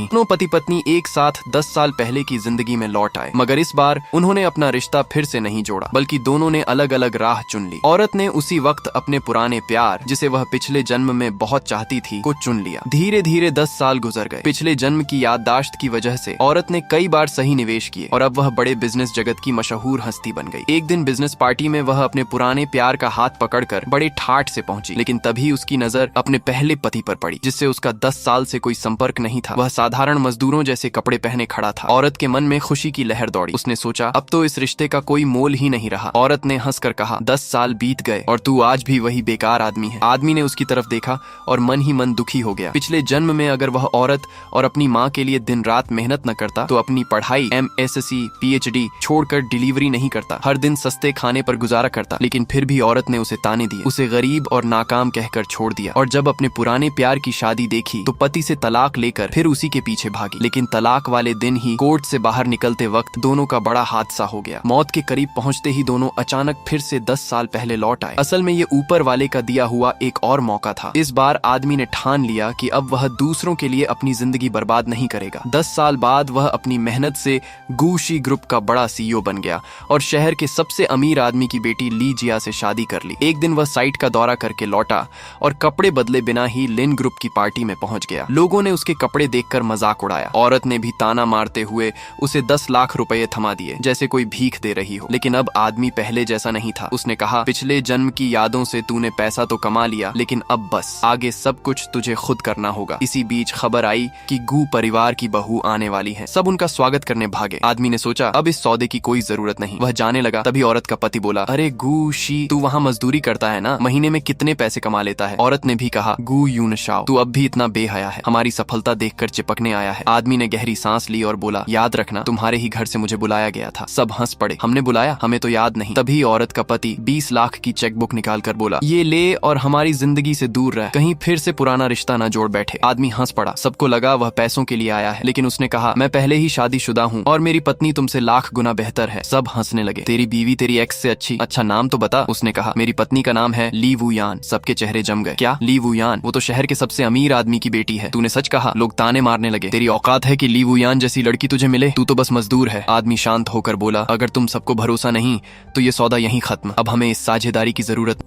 नहीं। दोनों पति पत्नी एक साथ 10 साल पहले की जिंदगी में लौट आए, मगर इस बार उन्होंने अपना रिश्ता फिर से नहीं जोड़ा, बल्कि दोनों ने अलग अलग राह चुन ली। औरत ने उसी वक्त अपने पुराने प्यार, जिसे वह पिछले जन्म में बहुत चाहती थी, को चुन लिया। धीरे धीरे 10 साल गुजर गए। पिछले जन्म की याददाश्त की वजह से औरत ने कई बार सही निवेश किए और अब वह बड़े बिजनेस जगत की मशहूर हस्ती बन गई। एक दिन बिजनेस पार्टी में वह अपने पुराने प्यार का हाथ पकड़कर बड़े ठाठ से पहुंची, लेकिन तभी उसकी नजर अपने पहले पति पर पड़ी, जिससे उसका 10 साल से कोई संपर्क नहीं था। वह साधारण मजदूरों जैसे कपड़े पहने खड़ा था। औरत के मन में खुशी की लहर दौड़ी। उसने सोचा, अब तो इस रिश्ते का कोई मोल ही नहीं रहा। औरत ने हंसकर कहा, 10 साल बीत गए और तू आज भी वही बेकार आदमी है। आदमी ने उसकी तरफ देखा और मन ही मन दुखी हो गया। पिछले जन्म में अगर वह औरत और अपनी माँ के लिए दिन रात मेहनत न करता तो अपनी पढ़ाई MSc PhD छोड़कर डिलीवरी नहीं करता, हर दिन सस्ते खाने पर गुजारा करता। लेकिन फिर भी औरत ने उसे ताने दिए, उसे गरीब और नाकाम कहकर छोड़ दिया। और जब अपने पुराने प्यार की शादी देखी तो पति से तलाक लेकर फिर उसी के पीछे भागी। लेकिन तलाक वाले दिन ही कोर्ट से बाहर निकलते वक्त दोनों का बड़ा हादसा हो गया। मौत के करीब पहुंचते ही दोनों अचानक फिर से 10 साल पहले लौट आए। असल में ये ऊपर वाले का दिया हुआ एक और मौका था। इस बार आदमी ने ठान लिया कि अब वह दूसरों के लिए अपनी जिंदगी बर्बाद नहीं करेगा। 10 साल बाद वह अपनी मेहनत से गूशी ग्रुप का बड़ा CEO बन गया और शहर के सबसे अमीर आदमी की बेटी ली जिया से शादी कर ली। एक दिन वह साइट का दौरा करके लौटा और कपड़े बदले बिना ही लिन ग्रुप की पार्टी में पहुंच गया। लोगों ने उसके कपड़े देखकर मजाक उड़ाया। औरत ने भी ताना मारते हुए उसे 10 लाख रुपए थमा दिए, जैसे कोई भीख दे रही हो। लेकिन अब आदमी पहले जैसा नहीं था। उसने कहा, पिछले जन्म की यादों से तूने पैसा तो कमा लिया, लेकिन अब बस, आगे सब कुछ तुझे खुद करना होगा। इसी बीच खबर आई कि गू परिवार की बहू आने वाली है। सब उनका स्वागत करने भागे। आदमी ने सोचा, अब इस सौदे की कोई जरूरत नहीं। वह जाने लगा, तभी औरत का पति बोला, अरे गूशी, तू वहाँ मजदूरी करता है ना, महीने में कितने पैसे कमा लेता है? औरत ने भी कहा, गू यूनशाओ, तू अब भी इतना बेहया है, हमारी सफलता देखकर चिपकने आया है। आदमी ने गहरी सांस ली और बोला, याद रखना, तुम्हारे ही घर से मुझे बुलाया गया था। सब हंस पड़े। हमने बुलाया? हमें तो याद नहीं। तभी औरत का पति 20 लाख की चेकबुक निकाल कर बोला, ये ले और हमारी जिंदगी से दूर रह, कहीं फिर से पुराना रिश्ता न जोड़ बैठे। आदमी हंस पड़ा। सबको लगा वह पैसों के लिए आया है, लेकिन उसने कहा, मैं पहले ही शादीशुदा हूँ और मेरी पत्नी तुमसे लाख गुना बेहतर है। सब हंसने लगे। तेरी बीवी तेरी एक्स से अच्छी? अच्छा नाम तो बता। उसने कहा, मेरी पत्नी का नाम है ली वू यान। सबके चेहरे जम गए। क्या ली वू यान? वो तो शहर के सबसे अमीर आदमी की बेटी है। तूने सच कहा? लोग ताने मारने लगे। तेरी औकात है कि ली वू यान जैसी लड़की तुझे मिले? तू तो बस मजदूर है। आदमी शांत होकर बोला, अगर तुम सबको भरोसा नहीं तो ये सौदा यहीं खत्म। अब हमें इस साझेदारी की जरूरत